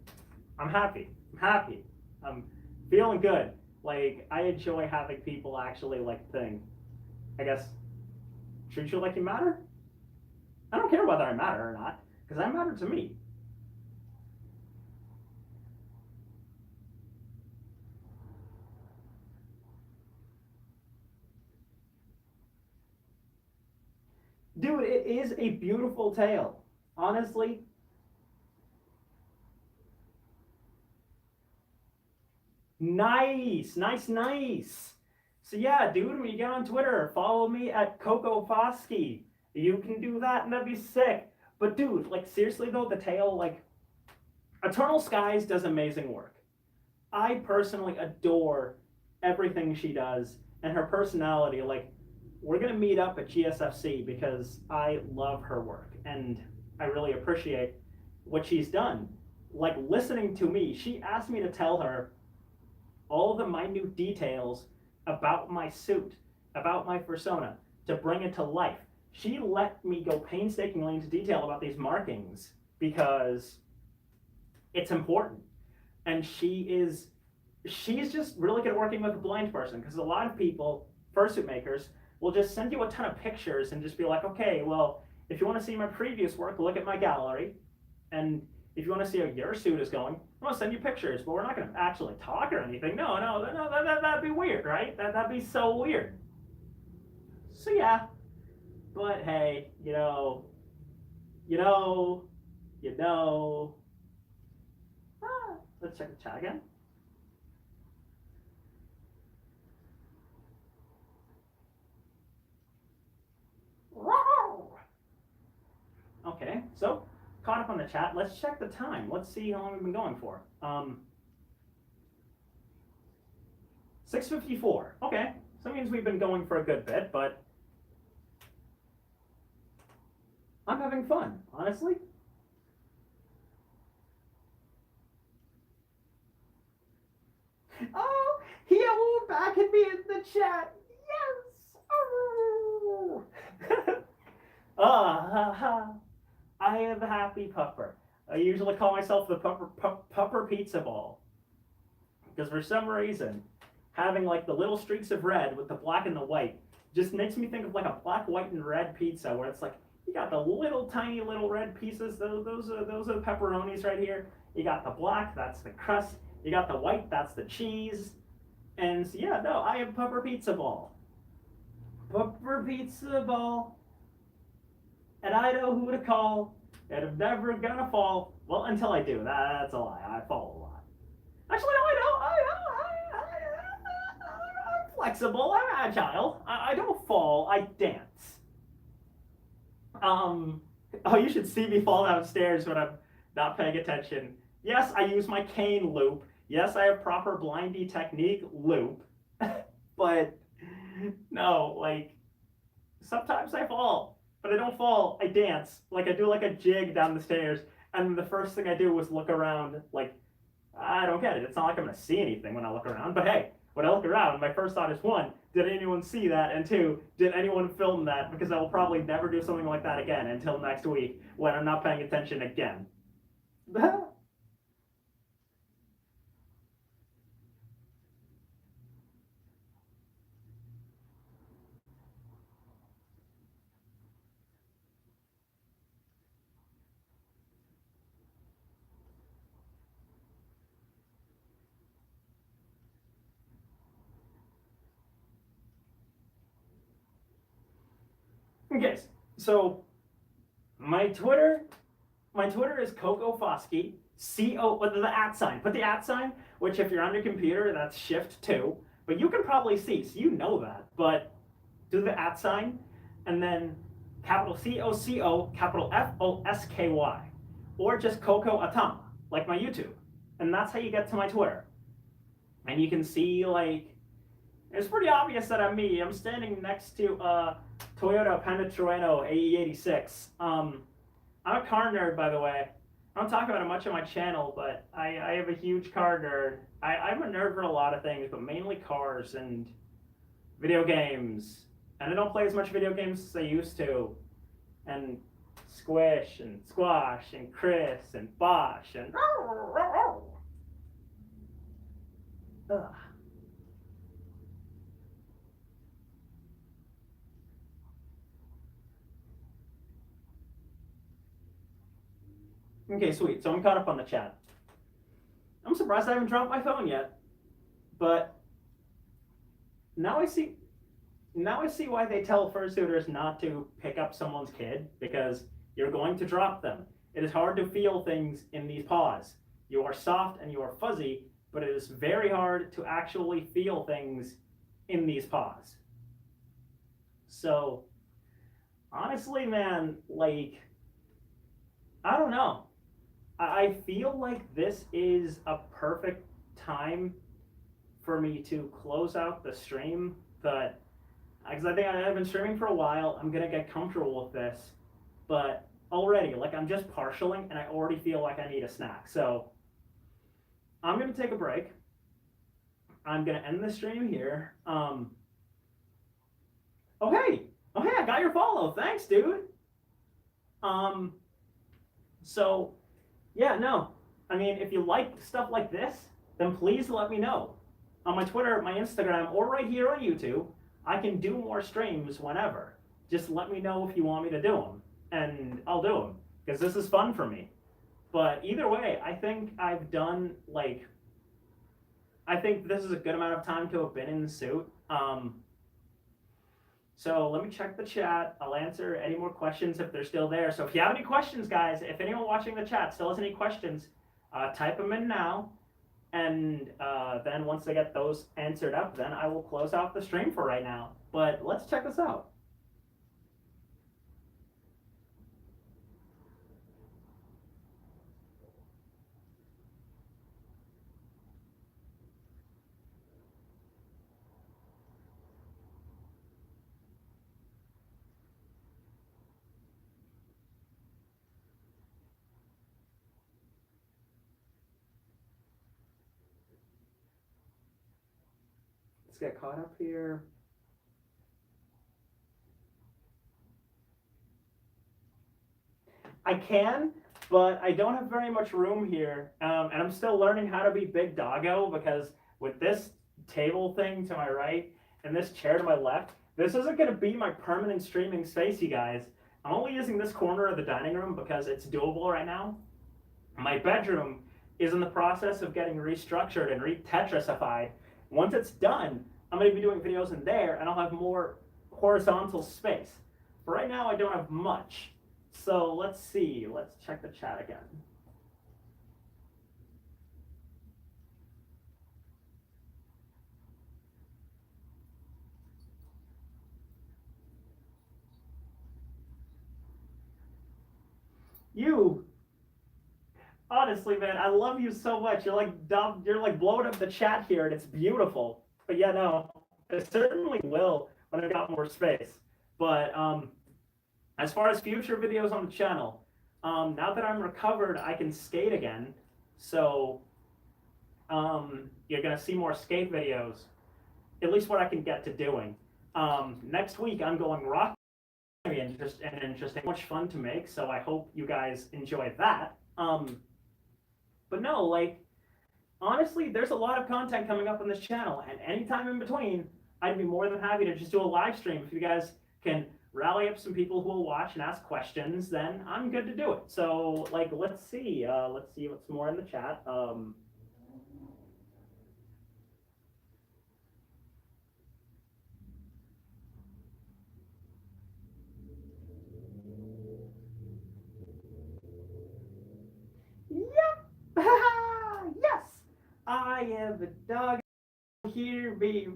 I'm happy. I'm feeling good. Like, I enjoy having people actually I guess, treat you like you matter. I don't care whether I matter or not, because I matter to me. Dude, it is a beautiful tale. Honestly, nice. So yeah, dude, when you get on Twitter, follow me at Coco Foskey. You can do that, and that'd be sick. But dude, like seriously though, the tale, like, Eternal Skies does amazing work. I personally adore everything she does and her personality. Like, we're gonna meet up at GSFC because I love her work and I really appreciate what she's done. Like, listening to me, she asked me to tell her all the minute details about my suit, about my persona, to bring it to life. She let me go painstakingly into detail about these markings because it's important. And she's just really good at working with a blind person because a lot of people, fursuit makers, will just send you a ton of pictures and just be like, okay, well, if you want to see my previous work, look at my gallery. And if you want to see how your suit is going, I'm going to send you pictures, but we're not going to actually talk or anything. No, that'd be weird, right? That'd be so weird. So yeah, but hey, let's check the chat again. Okay, so caught up on the chat. Let's check the time. Let's see how long we've been going for. 6:54. Okay, so that means we've been going for a good bit, but I'm having fun, honestly. Oh, he will back at me in the chat. Yes. Oh. I am a happy pupper. I usually call myself the pupper pizza ball. Because for some reason, having like the little streaks of red with the black and the white just makes me think of like a black, white, and red pizza where it's like you got the little tiny little red pieces, those are the pepperonis right here. You got the black, that's the crust. You got the white, that's the cheese. And so, yeah, no, I am pupper pizza ball. Pupper pizza ball. And I know who to call. And I'm never gonna fall. Well, until I do. That's a lie. I fall a lot. Actually, no, I don't. I'm flexible. I'm agile. I don't fall. I dance. Oh, you should see me fall downstairs when I'm not paying attention. Yes, I use my cane loop. Yes, I have proper blindy technique loop. But no, like sometimes I fall, but I don't fall. I dance. Like I do like a jig down the stairs, and the first thing I do was look around. Like I don't get it. It's not like I'm gonna see anything when I look around. But hey, when I look around, my first thought is one, did anyone see that? And two, did anyone film that? Because I will probably never do something like that again until next week when I'm not paying attention again. Okay, so my Twitter is Coco Foskey. The at sign. Put the at sign, which if you're on your computer, that's Shift 2. But you can probably see, so you know that. But do the at sign, and then capital COCO, capital FOSKY, or just Coco Atama, like my YouTube. And that's how you get to my Twitter. And you can see, like, it's pretty obvious that I'm me. I'm standing next to Toyota Panatrueno AE86. I'm a car nerd, by the way. I don't talk about it much on my channel, but I have a huge car nerd. I'm a nerd for a lot of things, but mainly cars and video games. And I don't play as much video games as I used to. And Squish and Squash and Chris and Bosch and... Ugh. Okay, sweet. So I'm caught up on the chat. I'm surprised I haven't dropped my phone yet. But now I see why they tell fursuiters not to pick up someone's kid, because you're going to drop them. It is hard to feel things in these paws. You are soft and you are fuzzy, but it is very hard to actually feel things in these paws. So honestly, man, like, I don't know. I feel like this is a perfect time for me to close out the stream, but because I think I've been streaming for a while, I'm gonna get comfortable with this, but already, like, I'm just partialing and I already feel like I need a snack. So I'm gonna take a break. I'm gonna end the stream here. Oh hey, I got your follow. Thanks, dude. So yeah, no. I mean, if you like stuff like this, then please let me know. On my Twitter, my Instagram, or right here on YouTube, I can do more streams whenever. Just let me know if you want me to do them, and I'll do them, because this is fun for me. But either way, I think I've done, like, I think this is a good amount of time to have been in the suit. So let me check the chat. I'll answer any more questions if they're still there. So if you have any questions, guys, if anyone watching the chat still has any questions, type them in now. And then once I get those answered up, then I will close out the stream for right now. But let's check this out. Let's get caught up here. I can, but I don't have very much room here, and I'm still learning how to be big doggo because with this table thing to my right and this chair to my left, this isn't going to be my permanent streaming space, you guys. I'm only using this corner of the dining room because it's doable right now. My bedroom is in the process of getting restructured and re-Tetrasified. Once it's done, I'm going to be doing videos in there and I'll have more horizontal space. But right now I don't have much. So let's see, let's check the chat again. You, honestly, man, I love you so much. You're like blowing up the chat here, and it's beautiful. But yeah, no, I certainly will when I got more space. But as far as future videos on the channel, now that I'm recovered, I can skate again. So you're gonna see more skate videos, at least what I can get to doing. Next week, I'm going rock. And interesting, much fun to make, so I hope you guys enjoy that. But no, like, honestly, there's a lot of content coming up on this channel, and anytime in between, I'd be more than happy to just do a live stream. If you guys can rally up some people who will watch and ask questions, then I'm good to do it. So, like, let's see what's more in the chat. Yep. Yes, I am the dog. Here be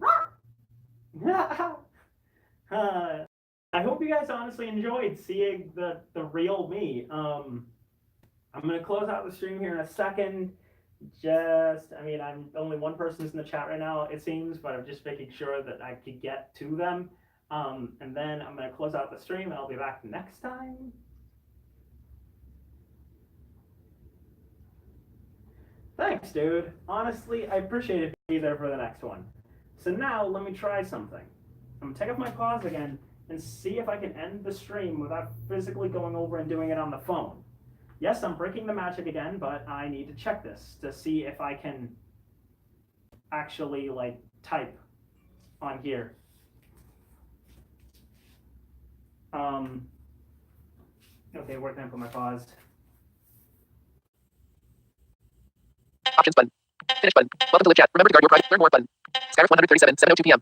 I hope you guys honestly enjoyed seeing the real me. I'm gonna close out the stream here in a second. I'm only one person's in the chat right now, it seems, but I'm just making sure that I could get to them. And then I'm gonna close out the stream and I'll be back next time. Thanks, dude. Honestly, I appreciate it being there for the next one. So now let me try something. I'm gonna take off my pause again and see if I can end the stream without physically going over and doing it on the phone. Yes, I'm breaking the magic again, but I need to check this to see if I can actually like type on here. Okay, where can I put my pause? Options button. Finish button. Welcome to live chat. Remember to guard your private. Learn more button. Skyriff 137, 7:02 p.m.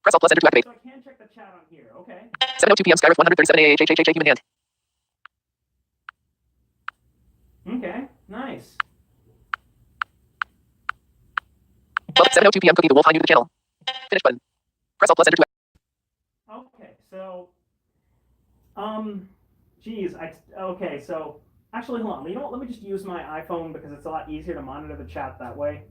Press Alt plus enter to activate. So I can check the chat on here, okay. 7:02 p.m. Skyriff 137 AHHHH human hand. Okay, nice. Well, 7:02 p.m. Cookie the Wolf. Hi, new to the channel. Finish button. Press Alt plus enter to activate. Okay, so, okay, so, actually, hold on. You know what? Let me just use my iPhone because it's a lot easier to monitor the chat that way.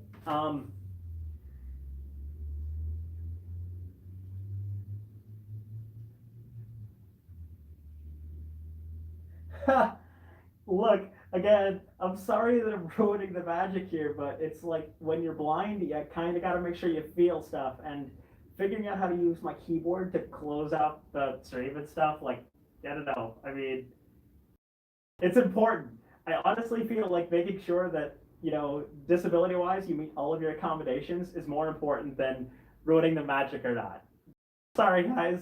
Look, again, I'm sorry that I'm ruining the magic here, but it's like when you're blind, you kind of got to make sure you feel stuff. And figuring out how to use my keyboard to close out the stream and stuff, like, I don't know. I mean, it's important. I honestly feel like making sure that, you know, disability-wise, you meet all of your accommodations is more important than ruining the magic or not. Sorry, guys.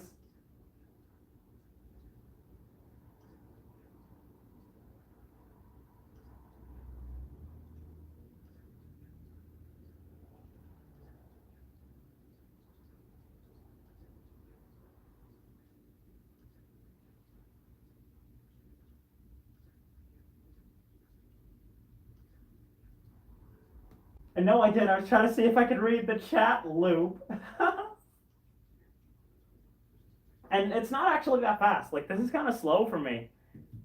And no, I did. I was trying to see if I could read the chat loop. And it's not actually that fast. Like, this is kind of slow for me.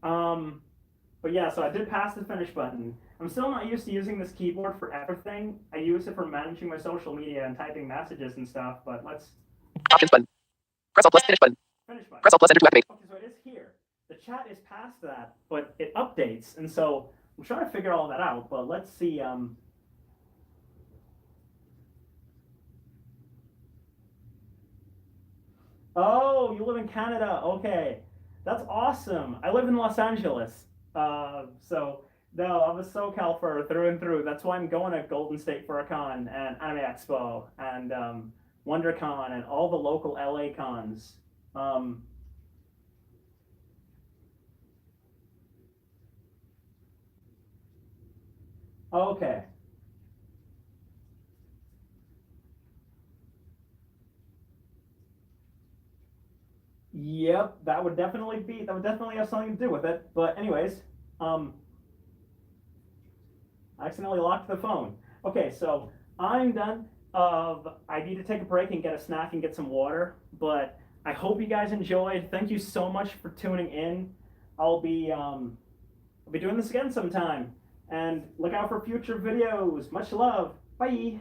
But yeah, so I did pass the finish button. I'm still not used to using this keyboard for everything. I use it for managing my social media and typing messages and stuff, but let's... Options button. Press Alt plus finish button. Finish button. Press Alt plus enter to activate. Okay, so it is here. The chat is past that, but it updates, and so I'm trying to figure all that out, but let's see, Oh, you live in Canada. Okay. That's awesome. I live in Los Angeles. So no, I'm a SoCal for through and through. That's why I'm going to Golden State Furicon and Anime Expo and WonderCon and all the local LA cons. Um, okay. Yep, that would definitely have something to do with it. But anyways, um, I accidentally locked the phone. Okay, so I'm done. I need to take a break and get a snack and get some water. But I hope you guys enjoyed. Thank you so much for tuning in. I'll be um, I'll be doing this again sometime. And look out for future videos. Much love. Bye.